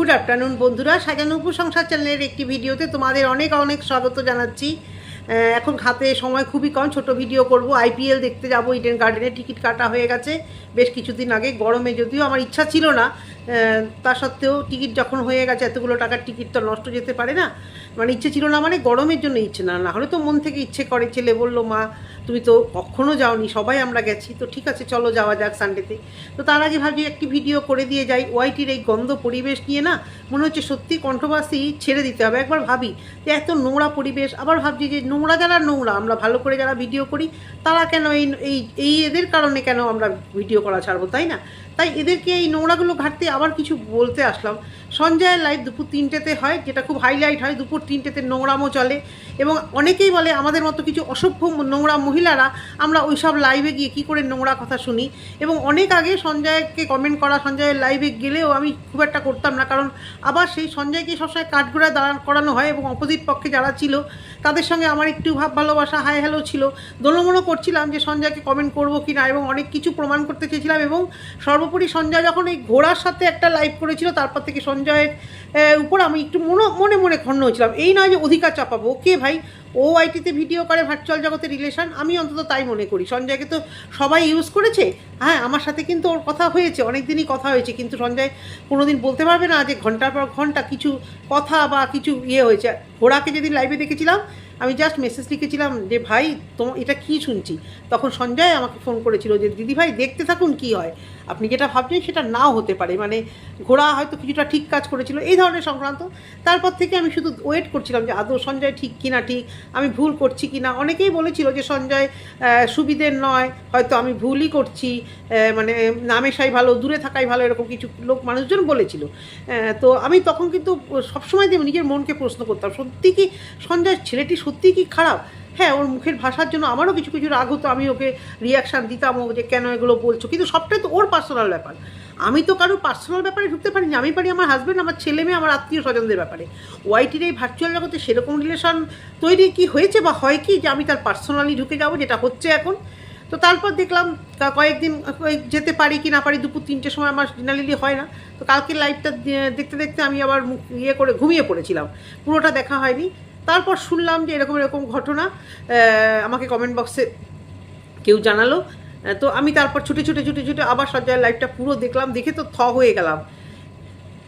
Good afternoon বন্ধুরা, সাজানো উপসংসার চ্যানেলের একটি ভিডিওতে তোমাদের অনেক অনেক স্বাগত জানাচ্ছি। এখন হাতে সময় খুবই কম, ছোট ভিডিও করব। আইপিএল দেখতে যাব, ইডেন গার্ডেনে টিকিট কাটা হয়ে গেছে বেশ কিছুদিন আগে। গরমে যদিও আমার ইচ্ছা ছিল না, তা সত্ত্বেও টিকিট যখন হয়ে গেছে, এতগুলো টাকার টিকিট তো নষ্ট যেতে পারে না। মানে ইচ্ছে ছিল না, মানে গরমের জন্য ইচ্ছে না, না হলে তো মন থেকে ইচ্ছে করে। ছেলে বললো, মা তুমি তো কখনো যাওনি, সবাই আমরা গেছি, তো ঠিক আছে চলো যাওয়া যাক সানডেতে। তো তার আগে ভাবছি একটি ভিডিও করে দিয়ে যাই। ওয়াইটির এই গন্ধ পরিবেশ নিয়ে না মনে হচ্ছে সত্যি কন্ট্রোভার্সি ছেড়ে দিতে হবে। একবার ভাবি যে এত নোংরা পরিবেশ, আবার ভাবছি যে নোংরা যারা নোংরা, আমরা ভালো করে যারা ভিডিও করি তারা কেন এই এদের কারণে কেন আমরা ভিডিও করা ছাড়বো, তাই না? তাই এদেরকে এই নোংরাগুলো ঘাটতে আবার কিছু বলতে আসলাম। সঞ্জয়ের লাইভ দুপুর 3টেতে হয়, যেটা খুব হাইলাইট হয়। দুপুর 3টেতে নোংরামও চলে এবং অনেকেই বলে আমাদের মতো কিছু অসভ্য নোংরা মহিলারা আমরা ওই সব লাইভে গিয়ে কী করে নোংরা কথা শুনি। এবং অনেক আগে সঞ্জয়কে কমেন্ট করা, সঞ্জয়ের লাইভে গেলেও আমি খুব একটা করতাম না, কারণ আবার সেই সঞ্জয়কে সবসময় কাঠগোড়ায় দাঁড়ান করানো হয় এবং অপোজিট পক্ষে যারা ছিল তাদের সঙ্গে আমার একটু ভাব ভালোবাসা, হাই হ্যালো ছিল। দোলমনো করছিলাম যে সঞ্জয়কে কমেন্ট করবো কি না, এবং অনেক কিছু প্রমাণ করতে চেয়েছিলাম। এবং সর্বোপরি সঞ্জয় যখন এই ঘোড়ার সাথে একটা লাইভ করেছিল, তারপর থেকে সঞ্জয়ের উপর আমি একটু মনে মনে খন্ন হয়েছিলাম। এই নয় যে অধিকার চাপাবো, ওকে ভাই, ও আইটিতে ভিডিও করে, ভার্চুয়াল জগতের রিলেশন, আমি অন্তত তাই মনে করি। সঞ্জয়কে তো সবাই ইউজ করেছে, হ্যাঁ আমার সাথে কিন্তু ওর কথা হয়েছে, অনেক দিনই কথা হয়েছে, কিন্তু সঞ্জয় কোনো দিন বলতে পারবে না যে ঘন্টার পর ঘন্টা কিছু কথা বা কিছু হয়েছে। ঘোড়াকে যেদিন লাইভে দেখেছিলাম, আমি জাস্ট মেসেজ লিখেছিলাম যে ভাই তোমার এটা কী শুনছি, তখন সঞ্জয় আমাকে ফোন করেছিল যে দিদি ভাই দেখতে থাকুন কি হয়, আপনি যেটা ভাবছেন সেটা নাও হতে পারে, মানে ঘোড়া হয়তো কিছুটা ঠিক কাজ করেছিল, এই ধরনের সংক্রান্ত। তারপর থেকে আমি শুধু ওয়েট করছিলাম যে আদৌ সঞ্জয় ঠিক কিনা, ঠিক আমি ভুল করছি কি না। অনেকেই বলেছিল যে সঞ্জয় সুবিধের নয়, হয়তো আমি ভুলই করছি, মানে নামেশাই ভালো, দূরে থাকাই ভালো, এরকম কিছু মানুষজন বলেছিল। তো আমি তখন কিন্তু সবসময় নিজের মনকে প্রশ্ন করতাম, সত্যি কি সঞ্জয় ছেলেটি সত্যি কি খারাপ? হ্যাঁ, ওর মুখের ভাষার জন্য আমারও কিছু কিছু রাগ হতো, আমি ওকে রিয়াকশান দিতাম ও যে কেন এগুলো বলছো, কিন্তু সবটাই তো ওর পার্সোনাল ব্যাপার। আমি তো কারোর পার্সোনাল ব্যাপারে ঢুকতে পারি না। আমি পারি আমার হাজব্যান্ড, আমার ছেলে মেয়ে, আমার আত্মীয় স্বজনদের ব্যাপারে। ওয়াইটির এই ভার্চুয়াল জগতে সেরকম রিলেশন তৈরি কি হয়েছে বা হয় কি যে আমি তার পার্সোনালি ঢুকে যাবো, যেটা হচ্ছে এখন। তো তারপর দেখলাম কয়েকদিন যেতে পারি কি না পারি, দুপুর 3টের সময় আমার জেনারেলি হয় না। তো কালকে লাইভটা দেখতে দেখতে আমি আবার করে ঘুমিয়ে পড়েছিলাম, পুরোটা দেখা হয়নি। তারপর শুনলাম যে এরকম এরকম ঘটনা, আমাকে কমেন্ট বক্সে কেউ জানালো। তো আমি তারপর ছুটে আবার সঞ্জয়ের লাইভটা পুরো দেখলাম, দেখে তো হয়ে গেলাম।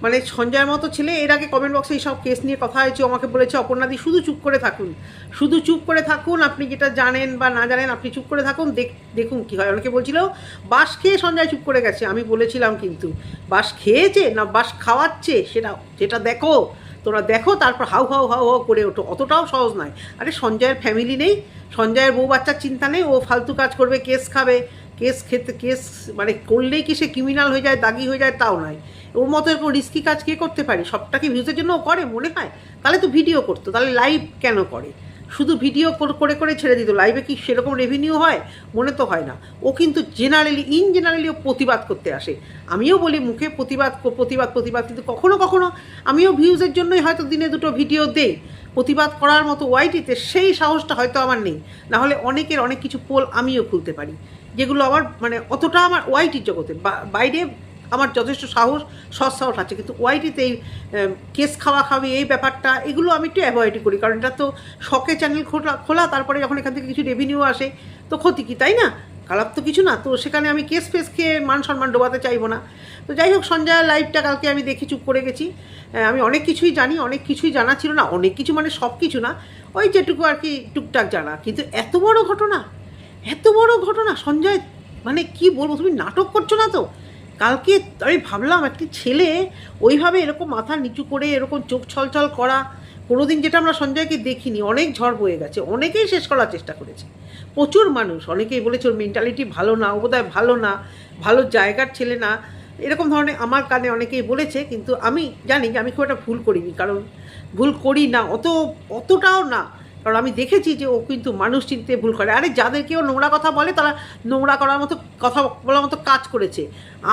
মানে সঞ্জয়ের মতো ছেলে, এর আগে কমেন্ট বক্সে এইসব কেস নিয়ে কথা হয়েছে, আমাকে বলেছে অপর্ণাদি শুধু চুপ করে থাকুন, শুধু চুপ করে থাকুন, আপনি যেটা জানেন বা না জানেন আপনি চুপ করে থাকুন, দেখুন কী হয়। অনেকে বলছিল বাস খেয়ে সঞ্জয় চুপ করে গেছে, আমি বলেছিলাম কিন্তু বাস খেয়েছে না বাস খাওয়াচ্ছে সেটা দেখো, তোরা দেখো, তারপর হাউ হাউ হাউ হাউ করে ওঠো, অতটাও সহজ নয়। আরে সঞ্জয়ের ফ্যামিলি নেই, সঞ্জয়ের বউ বাচ্চার চিন্তা নেই, ও ফালতু কাজ করবে, কেস খাবে, কেস মানে করলেই কি সে ক্রিমিনাল হয়ে যায়, দাগি হয়ে যায়, তাও নয়। ওর মতো এরকম রিস্কি কাজ কে করতে পারে? সবটা কি ভিউজের জন্য ও করে মনে হয়? তাহলে তো ভিডিও করতো, তাহলে লাইভ কেন করে? শুধু ভিডিও করে ছেড়ে দিত, লাইভে কি সেরকম রেভিনিউ হয়? মনে তো হয় না। ও কিন্তু ইন জেনারেলি ও প্রতিবাদ করতে আসে। আমিও বলি মুখে প্রতিবাদ, কিন্তু কখনো কখনো আমিও ভিউজের জন্যই হয়তো দিনে দুটো ভিডিও দেই। প্রতিবাদ করার মতো ওয়াইটিতে সেই সাহসটা হয়তো আমার নেই, নাহলে অনেকের অনেক কিছু পোল আমিও খুলতে পারি, যেগুলো আমার মানে অতটা আমার ওয়াইটির জগতে বাইরে আমার যথেষ্ট সৎসাহস আছে, কিন্তু ওয়াইটিতে এই কেস খাওয়াখাওয়ি এই ব্যাপারটা, এগুলো আমি একটু অ্যাভয়েডই করি, কারণ এটা তো শখে চ্যানেল খোলা, তারপরে যখন এখান থেকে কিছু রেভিনিউ আসে তো ক্ষতি কি, তাই না? খারাপ তো কিছু না, তো সেখানে আমি কেস খেয়ে মান সম্মান ডোবাতে চাইবো না। তো যাই হোক, সঞ্জয়ের লাইভটা কালকে আমি দেখে চুপ করে গেছি। আমি অনেক কিছুই জানি, অনেক কিছুই জানা ছিল না, অনেক কিছু মানে সব কিছু না, ওই যেটুকু আর কি টুকটাক জানা। কিন্তু এত বড় ঘটনা সঞ্জয়, মানে কি বলবো, তুমি নাটক করছো না তো? কালকে আমি ভাবলাম একটি ছেলে ওইভাবে এরকম মাথা নিচু করে এরকম চোখ ছলছল করা কোনোদিন, যেটা আমরা সঞ্জয়কে দেখিনি। অনেক ঝড় বয়ে গেছে, অনেকেই শেষ করার চেষ্টা করেছে, প্রচুর মানুষ, অনেকেই বলেছে ওর মেন্টালিটি ভালো না, ও বোধহয় ভালো না, ভালো জায়গার ছেলে না, এরকম ধরনের আমার কানে অনেকেই বলেছে। কিন্তু আমি জানি যে আমি খুব একটা ভুল করিনি, কারণ ভুল করি না, অতটাও না, কারণ আমি দেখেছি যে ও কিন্তু মানুষ চিনতে ভুল করে। আরে যাদেরকেও নোংরা কথা বলে তারা নোংরা করার মতো কথা বলার মতো কাজ করেছে।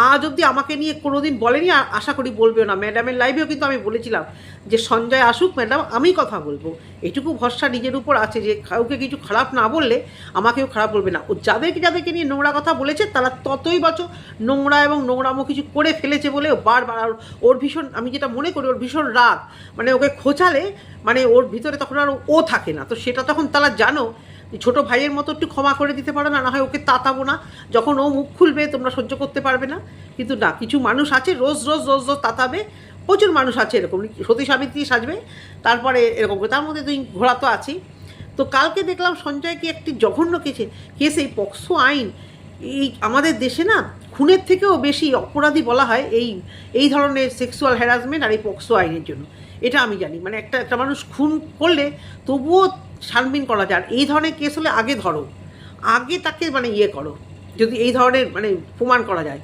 আজ অবধি আমাকে নিয়ে কোনোদিন বলেনি, আর আশা করি বলবেও না। ম্যাডামের লাইভেও কিন্তু আমি বলেছিলাম যে সঞ্জয় আসুক ম্যাডাম, আমি কথা বলবো। এইটুকু ভরসা নিজের উপর আছে যে কাউকে কিছু খারাপ না বললে আমাকেও খারাপ বলবে না। ও যাদেরকে নিয়ে নোংরা কথা বলেছে তারা ততই বছর নোংরা এবং নোংরামো কিছু করে ফেলেছে বলে বারবার। আর ওর ভীষণ, আমি যেটা মনে করি ওর ভীষণ রাগ, মানে ওকে খোঁচালে মানে ওর ভিতরে তখন আর ও থাকে না। তো সেটা তখন তারা জানো ছোটো ভাইয়ের মতো একটু ক্ষমা করে দিতে পারো, না হয় ওকে তাতাবো না। যখন ও মুখ খুলবে তোমরা সহ্য করতে পারবে না। কিন্তু না, কিছু মানুষ আছে রোজ রোজ রোজ রোজ তাতাবে। প্রচুর মানুষ আছে এরকম, সতী সাবিত্রী সাজবে তারপরে এরকম করে। তার মধ্যে তুই ঘোড়া তো আছেই। তো কালকে দেখলাম সঞ্জয়কে একটি জঘন্য কেস এই পক্সো আইন, এই আমাদের দেশে না খুনের থেকেও বেশি অপরাধী বলা হয় এই ধরনের সেক্সুয়াল হ্যারাসমেন্ট আর এই পক্সো আইনের জন্য। এটা আমি জানি, মানে একটা মানুষ খুন করলে তবুও ছানবিন করা যায়। আর এই ধরনের কেস হলে আগে ধরো, আগে তাকে মানে করো, যদি এই ধরনের মানে প্রমাণ করা যায়।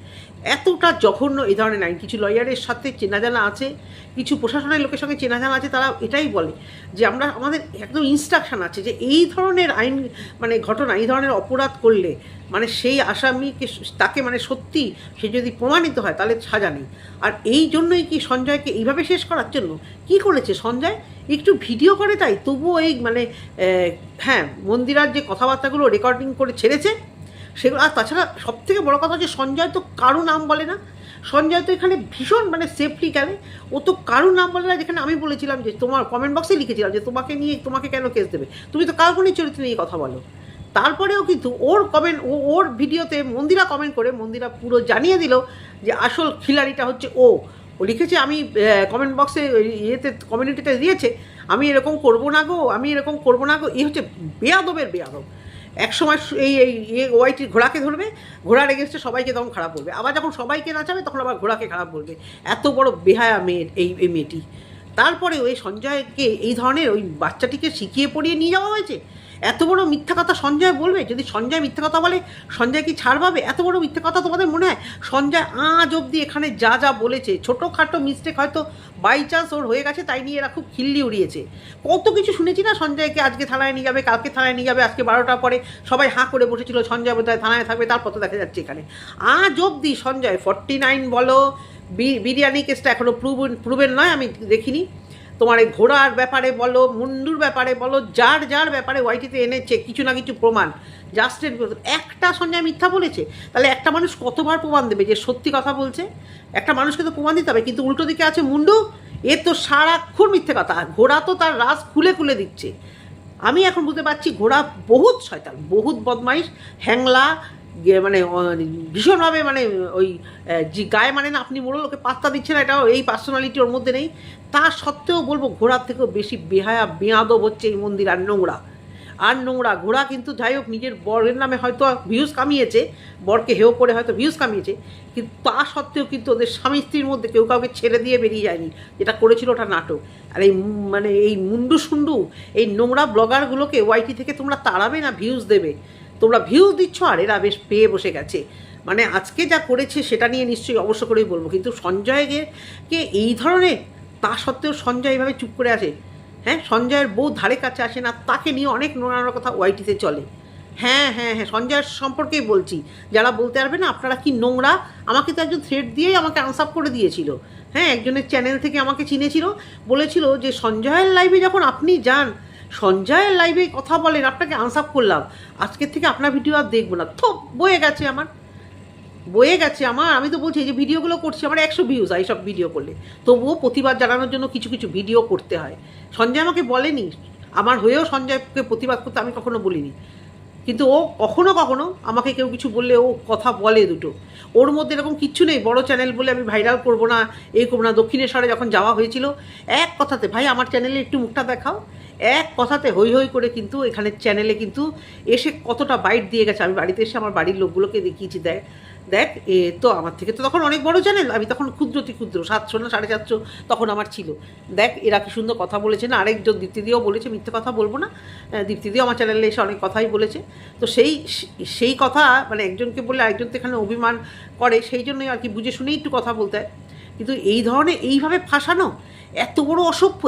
এতটা জঘন্য এই ধরনের আইন। কিছু লয়ারের সাথে চেনা জানা আছে, কিছু প্রশাসনের লোকের সঙ্গে চেনা জানা আছে, তারা এটাই বলে যে আমাদের একদম ইনস্ট্রাকশন আছে যে এই ধরনের আইন মানে ঘটনা, এই ধরনের অপরাধ করলে মানে সেই আসামিকে তাকে মানে সত্যি সে যদি প্রমাণিত হয় তাহলে সাজা নেই। আর এই জন্যই কি সঞ্জয়কে এইভাবে শেষ করার জন্য কি করেছে সঞ্জয়? একটু ভিডিও করে তাই, তবুও এই মানে হ্যাঁ মন্দিরার যে কথাবার্তাগুলো রেকর্ডিং করে ছেড়েছে সেগুলো। আর তাছাড়া সবথেকে বড় কথা হচ্ছে সঞ্জয় তো কারো নাম বলে না। সঞ্জয় তো এখানে ভীষণ মানে সেফটি গেলে, ও তো কারো নাম বলে না। যেখানে আমি বলেছিলাম যে তোমার কমেন্ট বক্সে লিখেছিলাম যে তোমাকে কেন কেস দেবে, তুমি তো কাল্পনিক চরিত্র নিয়ে কথা বলো। তারপরেও কিন্তু ওর ভিডিওতে মন্দিরা কমেন্ট করে মন্দিরা পুরো জানিয়ে দিল যে আসল খিলাড়িটা হচ্ছে ও লিখেছে। আমি কমেন্ট বক্সে কমিউনিটিতে দিয়েছে আমি এরকম করবো না গো, আমি এরকম করবো না গো। এই হচ্ছে বেয়াদবের বেয়াদব। একসময় এই ওয়াইটির ঘোড়াকে ধরবে, ঘোড়ার এগেনস্টে সবাইকে তখন খারাপ বলবে, আবার যখন সবাইকে নাচাবে তখন আবার ঘোড়াকে খারাপ বলবে। এত বড় বেহায়া মেয়ে এই মেয়েটি। তারপরে ওই সঞ্জয়কে এই ধরনের ওই বাচ্চাটিকে শিখিয়ে পড়িয়ে নিয়ে যাওয়া হয়েছে। এত বড় মিথ্যা কথা সঞ্জয় বলবে? যদি সঞ্জয় মিথ্যা কথা বলে সঞ্জয় কি ছাড় পাবে? এত বড় মিথ্যা কথা তোমাদের মনে হয়? সঞ্জয় আজ অবধি এখানে যা বলেছে, ছোটোখাটো মিস্টেক হয়তো বাই চান্স ওর হয়ে গেছে, তাই নিয়ে এরা খুব খিল্লি উড়িয়েছে। কত কিছু শুনেছি না, সঞ্জয়কে আজকে থানায় নিয়ে যাবে, কালকে থানায় নিয়ে যাবে, আজকে 12টার পরে সবাই হাঁ করে বসেছিল সঞ্জয় বোধহয় থানায় থাকবে, তারপর তো দেখা যাচ্ছে এখানে। আজ অবধি সঞ্জয় 49 বলো, বিরিয়ানি কেসটা এখনও প্রুভেন নয়, আমি দেখিনি। তোমার এই ঘোড়ার ব্যাপারে বলো, মুন্ডুর ব্যাপারে বলো, যার ব্যাপারে ওয়াইটিতে এনেছে কিছু না কিছু প্রমাণ, জাস্টের একটা সঞ্জয় মিথ্যা বলেছে, তাহলে একটা মানুষ কতবার প্রমাণ দেবে যে সত্যি কথা বলছে? একটা মানুষকে তো প্রমাণ দিতে হবে। কিন্তু উল্টো দিকে আছে মুন্ডু, এ তো সারাক্ষণ মিথ্যে কথা। ঘোড়া তো তার রাজ খুলে দিচ্ছে। আমি এখন বুঝতে পারছি ঘোড়া বহুত শয়তান, বহুত বদমাইশ, হ্যাংলা, মানে ভীষণভাবে মানে ওই যে গায়ে মানে না আপনি মোড়ল ওকে পাত্তা দিচ্ছে না, এটাও এই পার্সোনালিটি ওর মধ্যে নেই। তা সত্ত্বেও বলবো ঘোড়ার থেকেও বেশি বেয়াদব হচ্ছে এই মন্দির। আর নোংরা ঘোড়া কিন্তু যাই হোক নিজের বরের নামে হয়তো ভিউজ কামিয়েছে, বরকে হেও করে হয়তো ভিউজ কামিয়েছে, কিন্তু তা সত্ত্বেও কিন্তু ওদের স্বামী স্ত্রীর মধ্যে কেউ কাউকে ছেড়ে দিয়ে বেরিয়ে যায়নি। যেটা করেছিল ওটা নাটক। আর এই মানে এই মুন্ডু এই নোংরা ব্লগারগুলোকে ওয়াইটি থেকে তোমরা তাড়াবে না ভিউজ দেবে? তোমরা ভিউজ দিচ্ছ আর এরা বেশ পেয়ে বসে গেছে। মানে আজকে যা করেছে সেটা নিয়ে নিশ্চয়ই অবশ্য করেই বলবো, কিন্তু সঞ্জয়কে এই ধরনের, তা সত্ত্বেও সঞ্জয় এইভাবে চুপ করে আছে। হ্যাঁ, সঞ্জয়ের বউ ধারে কাছে আসে না, তাকে নিয়ে অনেক নোংরা কথা ওয়াইটিতে চলে। হ্যাঁ, সঞ্জয়ের সম্পর্কেই বলছি। যারা বলতে পারবে না আপনারা কি নোংরা, আমাকে তো একজন থ্রেড দিয়েই আমাকে আনসাপ করে দিয়েছিল। হ্যাঁ, একজনের চ্যানেল থেকে আমাকে চিনেছিল, বলেছিল যে সঞ্জয়ের লাইভে যখন আপনি যান, সঞ্জয়ের লাইভে কথা বলেন, আপনাকে আনসাপ করলাম, আজকের থেকে আপনার ভিডিও আর দেখবো না। তো বয়ে গেছে আমার। আমি তো বলছি যে ভিডিওগুলো করছি, আমার 100 ভিউজ এইসব ভিডিও করলে, তবুও প্রতিবাদ জানানোর জন্য কিছু ভিডিও করতে হয়। সঞ্জয় আমাকে বলেনি, আমার হয়েও সঞ্জয়কে প্রতিবাদ করতে আমি কখনো বলিনি, কিন্তু ও কখনো আমাকে কেউ কিছু বললে ও কথা বলে দুটো। ওর মধ্যে এরকম কিচ্ছু নেই বড় চ্যানেল বলে আমি ভাইরাল করবো না, এই করবো না। দক্ষিণেশ্বরে যখন যাওয়া হয়েছিল এক কথাতে, ভাই আমার চ্যানেলে একটু মুখটা দেখাও, এক কথাতে হই করে কিন্তু এখানে চ্যানেলে কিন্তু এসে কতটা বাইট দিয়ে গেছে। আমি বাড়িতে এসে আমার বাড়ির লোকগুলোকে দেখিয়েছি, দেখ এ তো আমার থেকে তো তখন অনেক বড় চ্যানেল, আমি তখন ক্ষুদ্র 700 না 750 তখন আমার ছিল। দেখ এরা কি সুন্দর কথা বলেছে না। আরেকজন দীপ্তিদিও বলেছে, মিথ্যে কথা বলবো না, দীপ্তিদিও আমার চ্যানেলে এসে অনেক কথাই বলেছে। তো সেই কথা মানে একজনকে বললে আরেকজন তো এখানে অভিমান করে, সেই জন্যই আর কি বুঝে শুনেই একটু কথা বলতে হয়। কিন্তু এই ধরনের এইভাবে ফাঁসানো এত বড় অসভ্য।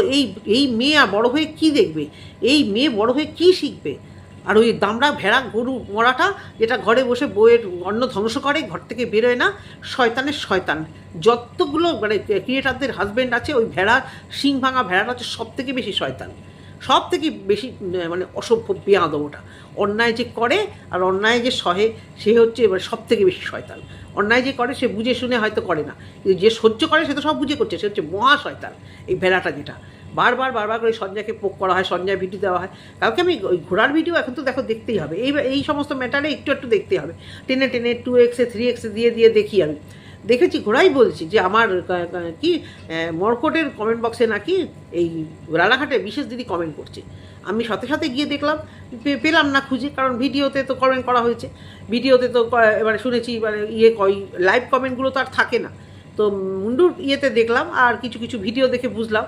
এই মেয়ে আর বড় হয়ে কি দেখবে, এই মেয়ে বড় হয়ে কি শিখবে? আর ওই দামড়া ভেড়া গরু মরাটা যেটা ঘরে বসে বইয়ের অন্ন ধ্বংস করে, ঘর থেকে বেরোয় না, শয়তানের শয়তান। যতগুলো মানে ক্রিয়েটারদের হাজব্যান্ড আছে, ওই ভেড়া শিং ভাঙা ভেড়াটা হচ্ছে সব থেকে বেশি শয়তান, সব থেকে বেশি মানে অসভ্য বেয়াদব ওটা। অন্যায় যে করে আর অন্যায় যে সহে সে হচ্ছে এবার সব থেকে বেশি শয়তান। অন্যায় যে করে সে বুঝে শুনে হয়তো করে না, কিন্তু যে সহ্য করে সে তো সব বুঝে করছে, সে হচ্ছে মহা শয়তান এই ভেড়াটা। যেটা বারবার করে সঞ্জয়কে পোক করা হয়, সঞ্জয় ভিডিও দেওয়া হয়। কালকে আমি ওই ঘোড়ার ভিডিও এখন তো দেখো দেখতেই হবে, এই সমস্ত ম্যাটারে একটু দেখতেই হবে। টেনে 2x 3x দিয়ে দেখি। আমি দেখেছি, ঘোড়াই বলছি যে আমার কি মর্কটের কমেন্ট বক্সে নাকি এই রানাঘাটে বিশেষ দিদি কমেন্ট করছে। আমি সাথে গিয়ে দেখলাম, পেলাম না খুঁজে, কারণ ভিডিওতে তো কমেন্ট করা হয়েছে, ভিডিওতে তো এবারে শুনেছি এবারে লাইভ কমেন্টগুলো তো আর থাকে না। তো মুন্ডুর ইয়েতে দেখলাম, আর কিছু ভিডিও দেখে বুঝলাম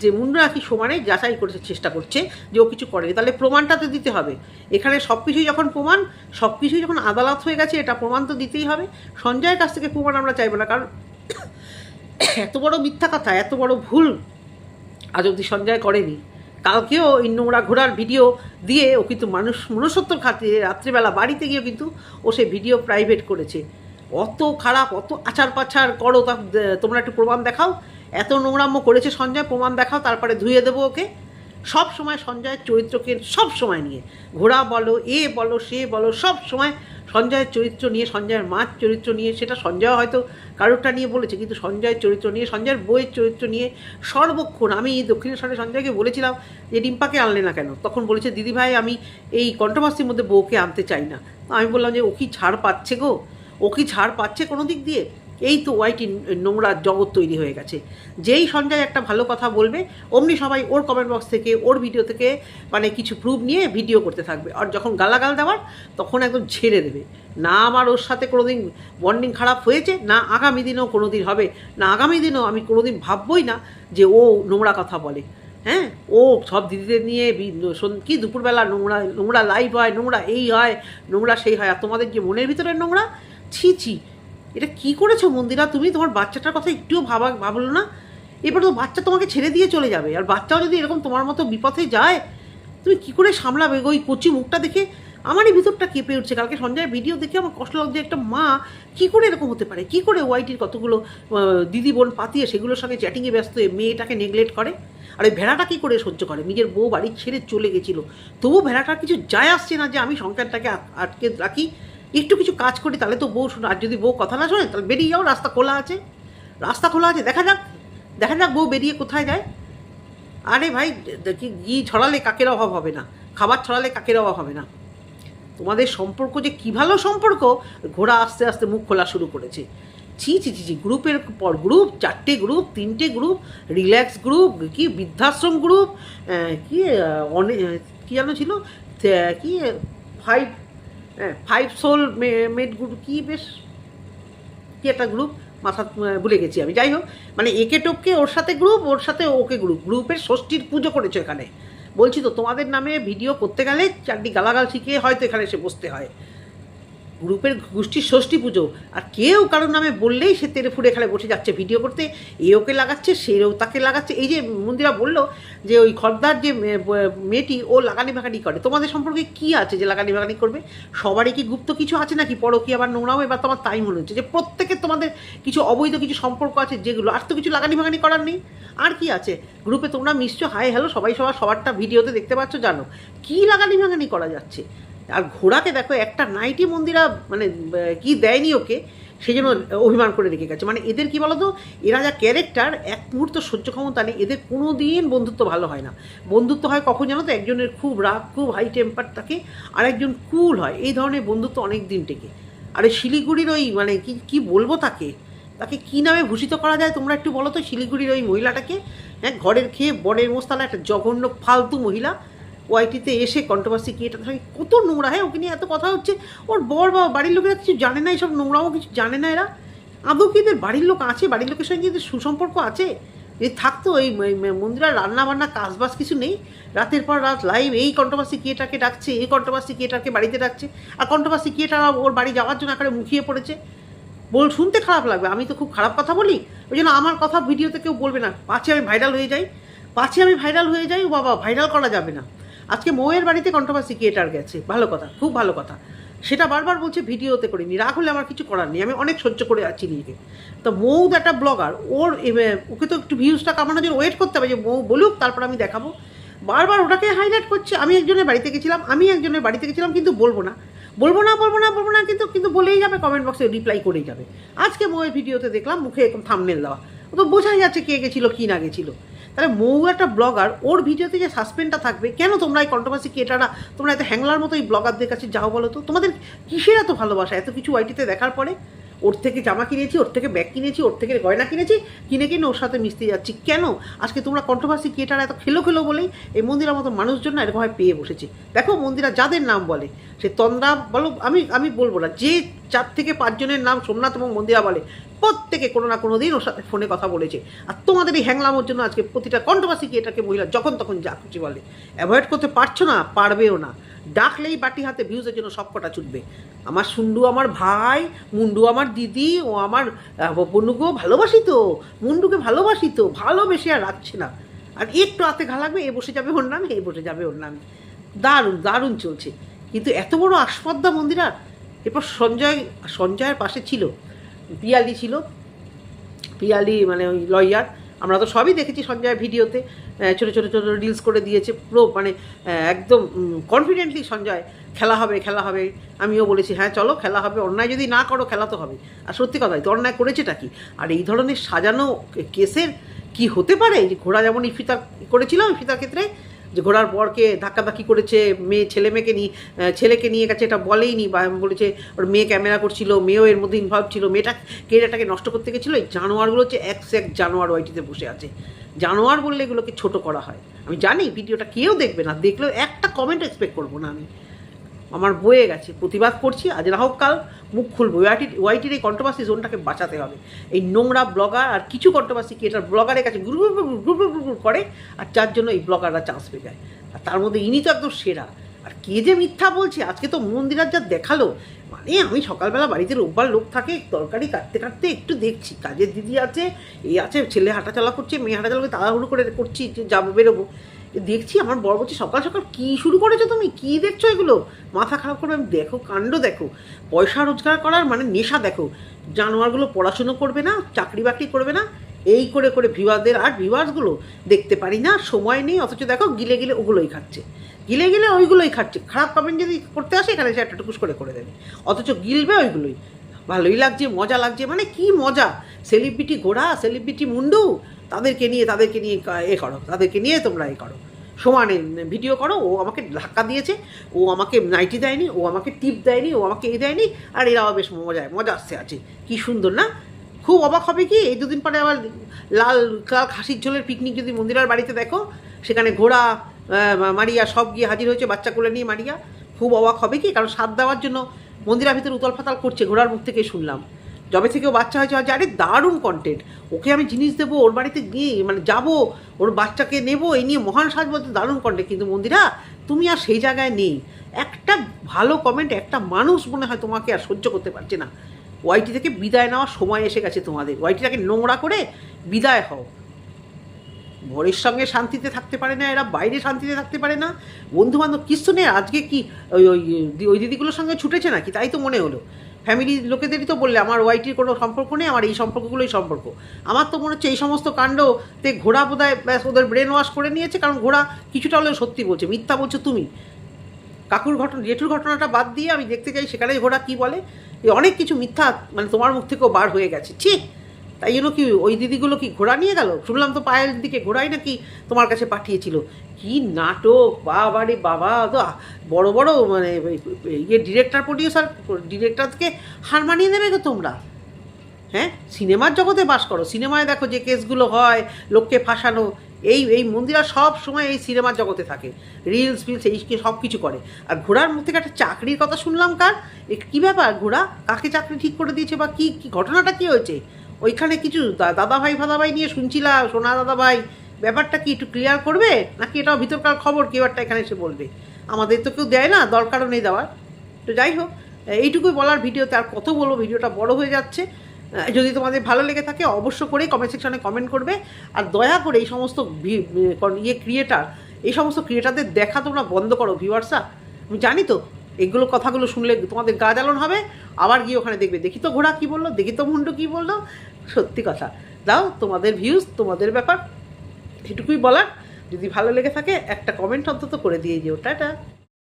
যে মুন্ডু নাকি সমানে যাচাই করতে চেষ্টা করছে যে ও কিছু করেনি। তাহলে প্রমাণটা তো দিতে হবে। এখানে সব কিছুই যখন প্রমাণ, সব কিছুই যখন আদালত হয়ে গেছে, এটা প্রমাণ তো দিতেই হবে। সঞ্জয়ের কাছ থেকে প্রমাণ আমরা চাইবো না, কারণ এত বড় মিথ্যা কথা, এত বড় ভুল আজ অবধি সঞ্জয় করেনি। কালকেও এই নোংরা ঘোড়ার ভিডিও দিয়ে ও কিন্তু মনুষ্যত্বর খাতিরে রাত্রিবেলা বাড়িতে গিয়েও কিন্তু ও সে ভিডিও প্রাইভেট করেছে। অত খারাপ, অত আচার পাচার করো, তা তোমরা একটু প্রমাণ দেখাও। এত নোংরাম্য করেছে সঞ্জয়, প্রমাণ দেখাও, তারপরে ধুয়ে দেবো ওকে। সব সময় সঞ্জয়ের চরিত্রকে সব সময় নিয়ে, ঘোড়া বলো, এ বলো, সে বলো, সব সময় সঞ্জয়ের চরিত্র নিয়ে, সঞ্জয়ের মার চরিত্র নিয়ে, সেটা সঞ্জয় হয়তো কারোরটা নিয়ে বলেছে, কিন্তু সঞ্জয়ের চরিত্র নিয়ে, সঞ্জয়ের বইয়ের চরিত্র নিয়ে সর্বক্ষণ। আমি দক্ষিণেশ্বরে সঞ্জয়কে বলেছিলাম যে ডিম্পাকে আনলে না কেন, তখন বলেছে দিদিভাই আমি এই কন্ট্রোভার্সির মধ্যে বউকে আনতে চাই না। আমি বললাম যে ও কি ছাড় পাচ্ছে গো, ও কি ছাড় পাচ্ছে কোনো দিক দিয়ে? এই তো ওয়াইটি নোংরা জগৎ তৈরি হয়ে গেছে। যেই সঞ্জয় একটা ভালো কথা বলবে, অমনি সবাই ওর কমেন্ট বক্স থেকে, ওর ভিডিও থেকে মানে কিছু প্রুফ নিয়ে ভিডিও করতে থাকবে। আর যখন গালাগাল দেওয়ার, তখন একদম ছেড়ে দেবে। না আমার ওর সাথে কোনো দিন বন্ডিং খারাপ হয়েছে, না আগামী দিনেও কোনো দিন হবে, না আগামী দিনেও আমি কোনো দিন ভাববই না যে ও নোংরা কথা বলে। হ্যাঁ, ও সব দিদিদের নিয়ে কি দুপুরবেলা নোংরা লাইভ হয়, নোংরা এই হয়, নোংরা সেই হয়। আর তোমাদের যে মনের ভিতরে নোংরা, ছি, এটা কি করেছো মন্দিরা তুমি? তোমার বাচ্চাটার কথা একটুও ভাবলো না? এবার তো বাচ্চা তোমাকে ছেড়ে দিয়ে চলে যাবে, আর বাচ্চাও যদি এরকম তোমার মতো বিপথে যায়, তুমি কি করে সামলাবে? ওই কচি মুখটা দেখে আমারই ভিতরটা কেঁপে উঠছে। কালকে সঞ্জয়ের ভিডিও দেখে আমার কষ্ট লাগছে, একটা মা কী করে এরকম হতে পারে? কী করে ওয়াইটির কতগুলো দিদি বোন পাতিয়ে সেগুলোর সঙ্গে চ্যাটিংয়ে ব্যস্ত হয়ে মেয়েটাকে নেগলেক্ট করে? আর ওই ভেড়াটা কী করে সহ্য করে? নিজের বউ বাড়ি ছেড়ে চলে গেছিলো, তবু ভেড়াটার কিছু যায় আসছে না যে আমি সংসারটাকে আটকে রাখি, একটু কিছু কাজ করি, তাহলে তো বউ শোনো। আর যদি বউ কথা না শোনে, তাহলে বেরিয়ে যাও, রাস্তা খোলা আছে, দেখা যাক বউ বেরিয়ে কোথায় যায়। আরে ভাই, ঘি ছড়ালে কাকের অভাব হবে না, খাবার ছড়ালে কাকের অভাব হবে না। তোমাদের সম্পর্ক যে কী ভালো সম্পর্ক, ঘোড়া আস্তে আস্তে মুখ খোলা শুরু করেছে। ছি, গ্রুপের পর গ্রুপ, 4টে গ্রুপ, 3টে গ্রুপ, রিল্যাক্স গ্রুপ, কি বৃদ্ধাশ্রম গ্রুপ, কি অনেক কী যেন ছিল, কি 5 সোল মেড গ্রুপ, কি বেশ কি একটা গ্রুপ, মাথা ভুলে গেছি আমি। যাই হোক, মানে একে টোপকে ওর সাথে গ্রুপ, ওর সাথে ওকে গ্রুপের ষষ্ঠীর পুজো করেছো এখানে। বলছি তো, তোমাদের নামে ভিডিও করতে গেলে 4টি গালাগাল শিখিয়ে হয়তো এখানে এসে বসতে হয়। গ্রুপের গোষ্ঠীর ষষ্ঠী পুজো, আর কেউ কারোর নামে বললেই সে তেরে ফুড়ে এখানে বসে যাচ্ছে ভিডিও করতে, এ ওকে লাগাচ্ছে, সেও তাকে লাগাচ্ছে। এই যে মন্দিরা বললো যে ওই খর্দার যে মেয়েটি, ও লাগানি ভাগানি করে, তোমাদের সম্পর্কে কি আছে যে লাগানি ভাগানি করবে? সবারই কি গুপ্ত কিছু আছে নাকি? পরও কি আবার নোংরাও? এবার তোমার তাই মনে হচ্ছে যে প্রত্যেকের তোমাদের কিছু অবৈধ কিছু সম্পর্ক আছে, যেগুলো আর তো কিছু লাগানি ভাগানি করার নেই। আর কি আছে গ্রুপে? তোমরা মিশছো, হাই হ্যালো, সবারটা ভিডিওতে দেখতে পাচ্ছ, জানো কি লাগানি ভাগানি করা যাচ্ছে। আর ঘোড়াকে দেখো, একটা নাইটি মন্দিরা মানে কি দেয়নি ওকে, সেই জন্য অভিমান করে রেখে গেছে। মানে এদের কি বলতো, এরা যা ক্যারেক্টার, এক মুহূর্ত সহ্য ক্ষমতা নেই এদের। কোনো দিন বন্ধুত্ব ভালো হয় না। বন্ধুত্ব হয় কখন জানো তো, একজনের খুব রাগ, খুব হাই টেম্পার থাকে, আর একজন কুল হয়। এই ধরনের বন্ধুত্ব অনেক দিন টেকে। আর এই শিলিগুড়ির ওই মানে কি বলবো, তাকে কী নামে ভূষিত করা যায় তোমরা একটু বলো তো? শিলিগুড়ির ওই মহিলাটাকে, হ্যাঁ, ঘরের খেয়ে বনের মোস্তালা একটা জঘন্য ফালতু মহিলা, ওয়াইটিতে এসে কন্ট্রোভার্সি কি এটা কত নোংরা। হ্যাঁ, ওকে নিয়ে এত কথা হচ্ছে, ওর বর বা বাড়ির লোকেরা কিছু জানে না, এইসব নোংরাও কিছু জানে না এরা। আদৌ কি এদের বাড়ির লোক আছে? বাড়ির লোকের সঙ্গে এদের সুসম্পর্ক আছে? যদি থাকতো, এই মন্দিরা রান্না বান্না কাজবাজ কিছু নেই, রাতের পর রাত লাইভ এই কন্ট্রোভার্সি ক্রিয়েটারকে ডাকছে, এই কন্ট্রোভার্সি ক্রিয়েটারকে বাড়িতে ডাকছে, আর কন্ট্রোভার্সি ক্রিয়েটার ওর বাড়ি যাওয়ার জন্য আকারে মুখিয়ে পড়েছে। শুনতে খারাপ লাগবে, আমি তো খুব খারাপ কথা বলি, ওই জন্য আমার কথা ভিডিওতে কেউ বলবে না, পাছে আমি ভাইরাল হয়ে যাই, ও বাবা ভাইরাল করা যাবে না। আজকে মৌয়ের বাড়িতে কন্ট্রোভার্সি ক্রিয়েটার গেছে, ভালো কথা, খুব ভালো কথা, সেটা বারবার বলছে ভিডিওতে করিনি, রাগ হলে আমার কিছু করার নেই, আমি অনেক সহ্য করে আছি নিজেকে। তো মৌ একটা ব্লগার, ওকে তো একটু ভিউজটা কামানোর জন্য ওয়েট করতে হবে যে মৌ বলুক, তারপর আমি দেখাবো। বারবার ওটাকে হাইলাইট করছে। আমি একজনের বাড়িতে গেছিলাম, কিন্তু বলবো না, কিন্তু বলেই যাবে, কমেন্ট বক্সে রিপ্লাই করেই যাবে। আজকে মৌয়ের ভিডিওতে দেখলাম মুখে এরকম থাম্বনেল দেওয়া, ও তো বোঝাই যাচ্ছে কে গেছিলো কি না গেছিলো। তাহলে মৌ একটা ব্লগার, ওর ভিডিওতে যে সাসপেন্ডটা থাকবে, কেন তোমরা এই কন্ট্রোভার্সি ক্রিয়েটাররা তোমরা এত হ্যাংলার মতো এই ব্লগারদের কাছে যাও বলো তো? তোমাদের কিসের এত ভালোবাসা? এত কিছু ওয়াইটিতে দেখার পরে ওর থেকে জামা কিনেছি, ওর থেকে ব্যাগ কিনেছি, ওর থেকে গয়না কিনেছি, কিনে ওর সাথে মিশতে যাচ্ছি, কেন আজকে তোমরা কন্ট্রোভার্সি ক্রিয়েটার এত খেলো বলেই এই মন্দিরার মতো মানুষজন না এরকমভাবে পেয়ে বসেছে। দেখো মন্দিরা যাদের নাম বলে, সে তন্দ্রা বলো, আমি বলবো না, যে 4 থেকে 5 জনের নাম সোমনাথ এবং মন্দিরা বলে, প্রত্যেকে কোনো না কোনো দিন ওর সাথে ফোনে কথা বলেছে। আর তোমাদের এই হ্যাংলামোর জন্য আজকে প্রতিটা কন্ট্রোভার্সি ক্রিয়েটারকে মহিলা যখন তখন যা খুশি বলে, অ্যাভয়েড করতে পারছো না, পারবেও না। ডাকলেই বাটি হাতে ভিউজের জন্য সব কটা ছুটবে। আমার সুন্ডু আমার ভাই, মুন্ডু আমার দিদি, ও আমার বনুকেও ভালোবাসি তো, মুন্ডুকে ভালোবাসি তো, ভালোবেসে আর রাখছে না। আর একটু হাতে ঘা লাগবে, এ বসে যাবে ওর নামে, এ বসে যাবে ওর নামে, দারুণ চলছে। কিন্তু এত বড় আস্পর্ধা মন্দিরার। এরপর সঞ্জয়ের পাশে ছিল পিয়ালি মানে ওই লয়ার, আমরা তো সবই দেখেছি সঞ্জয়ের ভিডিওতে, ছোটো রিলস করে দিয়েছে পুরো, মানে একদম কনফিডেন্টলি সঞ্জয় খেলা হবে। আমিও বলেছি হ্যাঁ চলো খেলা হবে, অন্যায় যদি না করো খেলা তো হবে। আর সত্যি কথাই তো, অন্যায় করেছেটা কি? আর এই ধরনের সাজানো কেসের কি হতে পারে? যে ঘোড়া যেমন ইফিতার করেছিল, ইফিতার ক্ষেত্রে যে ঘোড়ার বরকে ধাক্কাধাক্কি করেছে, ছেলেকে নিয়ে গেছে, এটা বলেইনি, বা বলেছে ওর মেয়ে ক্যামেরা করছিল, মেয়েও এর মধ্যে ইনভলভ ছিল, কেরিয়ারটাকে নষ্ট করতে গেছিলো। এই জানোয়ারগুলো হচ্ছে এক জানোয়ার ওয়াইটিতে বসে আছে। জানোয়ার বললে এগুলোকে ছোট করা হয়। আমি জানি ভিডিওটা কেউ দেখবে না, দেখলেও একটা কমেন্ট এক্সপেক্ট করবো না আমি। আমার বয়ে গেছে, প্রতিবাদ করছি, আজ না হোক কাল মুখ খুলবো। ওয়াইটির এই কন্ট্রোভার্সি জোনটাকে বাঁচাতে হবে। এই নোংরা ব্লগার আর কিছু কন্ট্রোভার্সি ক্রিয়েটার ব্লগারের কাছে গ্রুপ করে, আর যার জন্য এই ব্লগাররা চান্স পেয়ে যায়। আর তার মধ্যে ইনি তো একদম সেরা। আর কে যে মিথ্যা বলছে, আজকে তো মন্দিরার যা দেখালো, মানে আমি সকালবেলা বাড়িতে রোববার লোক থাকে, তরকারি কাটতে একটু দেখছি, কাজের দিদি আছে, এই আছে, ছেলে হাঁটাচলা করছে, মেয়ে হাঁটাচলা করে তাড়াহুড়ো করে করছি যে যাবো বেরোবো, দেখছি আমার বড় বলছি সকাল কী শুরু করেছো তুমি, কী দেখছো এগুলো, মাথা খারাপ করবে। আমি দেখো কাণ্ড দেখো, পয়সা রোজগার করার মানে নেশা দেখো। জানোয়ারগুলো পড়াশুনো করবে না, চাকরি বাকরি করবে না, এই করে ভিউয়ারদের, আর ভিউয়ার্সগুলো দেখতে পারি না, সময় নেই, অথচ দেখো গিলে ওইগুলোই খাচ্ছে, ওইগুলোই খাচ্ছে। খারাপ কমেন্ট যদি করতে আসে, এখানে সে একটা টুকুস করে দেবে, অথচ গিলবে ওইগুলোই। ভালোই লাগছে, মজা লাগছে, মানে কি মজা। সেলিব্রিটি ঘোড়া, সেলিব্রিটি মুন্ডু, তাদেরকে নিয়ে করো, তাদেরকে নিয়ে তোমরা করো, সমানে ভিডিও করো। ও আমাকে ধাক্কা দিয়েছে, ও আমাকে নাইটি দেয়নি, ও আমাকে টিপ দেয়নি, ও আমাকে দেয়নি, আর এরাও বেশ মজা আছে। কি সুন্দর না? খুব অবাক হবে কি, এই 2 দিন পরে আবার লাল খাসির ঝোলের পিকনিক যদি মন্দিরার বাড়িতে দেখো, সেখানে ঘোড়া মারিয়া সব গিয়ে হাজির হয়েছে, বাচ্চা কোলে নিয়ে মারিয়া। খুব অবাক হবে কি, কারণ সাথ দেওয়ার জন্য মন্দিরার ভিতরে উতল ফাতাল করছে, ঘোড়ার মুখ থেকে শুনলাম। যবে থেকেও বাচ্চা হয়েছে, আরে দারুণ কন্টেন্ট, ওকে আমি জিনিস দেবো, ওর বাড়িতে গিয়ে মানে যাবো, ওর বাচ্চাকে নেবো, এই নিয়ে মহান সাজ বলতে দারুণ কন্টেন্ট। কিন্তু মন্দিরা তুমি আর সেই জায়গায় নেই। একটা ভালো কমেন্ট, একটা মানুষ মনে হয় তোমাকে আর সহ্য করতে পারছে না। ওয়াইটি থেকে বিদায় নেওয়ার সময় এসে গেছে তোমাদের। ওয়াইটিটাকে নোংরা করে বিদায় হও। ঘরের সঙ্গে শান্তিতে থাকতে পারে না এরা, বাইরে শান্তিতে থাকতে পারে না, বন্ধুবান্ধব কিছু নেই। আজকে কি ওই দিদিগুলোর সঙ্গে ছুটেছে নাকি? তাই তো মনে হলো। ফ্যামিলির লোকেদেরই তো বললে আমার ওয়াইটির কোনো সম্পর্ক নেই, আমার এই সম্পর্কগুলোই সম্পর্ক। আমার তো মনে হচ্ছে এই সমস্ত কাণ্ডতে ঘোড়া বোধহয় ব্যাস ওদের ব্রেন ওয়াশ করে নিয়েছে, কারণ ঘোড়া কিছুটা হলেও সত্যি বলছে, মিথ্যা বলছো তুমি। জেঠুর ঘটনাটা বাদ দিয়ে আমি দেখতে চাই সেখানে ঘোড়া কী বলে। অনেক কিছু মিথ্যা মানে তোমার মুখ থেকেও বার হয়ে গেছে, ঠিক। তাই জন্য কি ওই দিদিগুলো কি ঘোড়া নিয়ে গেল? শুনলাম তো পায়েল দিকে ঘোড়াই নাকি তোমার কাছে পাঠিয়েছিল। কি নাটক, বাবা রে বাবা! তো বড় মানে ডিরেক্টরকে হার মানিয়ে দেবে তো তোমরা। হ্যাঁ, সিনেমার জগতে বাস করো, সিনেমায় দেখো যে কেসগুলো হয়, লোককে ফাঁসানো, এই মন্দিরা সব সময় এই সিনেমার জগতে থাকে, রিলস এই সব কিছু করে। আর ঘোড়ার মুখ থেকে একটা চাকরির কথা শুনলাম, কার কী ব্যাপার? ঘোড়া কাকে চাকরি ঠিক করে দিয়েছে, বা কি ঘটনাটা কী হয়েছে ওইখানে? কিছু দাদাভাই নিয়ে শুনছিলাম, সোনা দাদাভাই, ব্যাপারটা কি একটু ক্লিয়ার করবে, নাকি এটাও ভিতরকার খবর? কেউ একটা এখানে এসে বলবে, আমাদের তো কেউ দেয় না, দরকারও নেই দেওয়ার। তো যাই হোক, এইটুকুই বলার ভিডিওতে, আর কত বলবো, ভিডিওটা বড় হয়ে যাচ্ছে। যদি তোমাদের ভালো লেগে থাকে অবশ্য করেই কমেন্ট সেকশনে কমেন্ট করবে। আর দয়া করে এই সমস্ত এই সমস্ত ক্রিয়েটারদের দেখা তোমরা বন্ধ করো ভিউয়ার্সরা। আমি জানি তো এগুলো কথাগুলো শুনলে তোমাদের গা জ্বালন হবে, আবার গিয়ে ওখানে দেখবে দেখি তো ঘোড়া কী বললো, দেখি তো মুন্ডু কী বললো। সত্যি কথা, দাও তোমাদের ভিউজ, তোমাদের ব্যাপার, এটুকুই বলার। যদি ভালো লেগে থাকে একটা কমেন্ট অন্তত করে দিয়ে যেও। টাটা।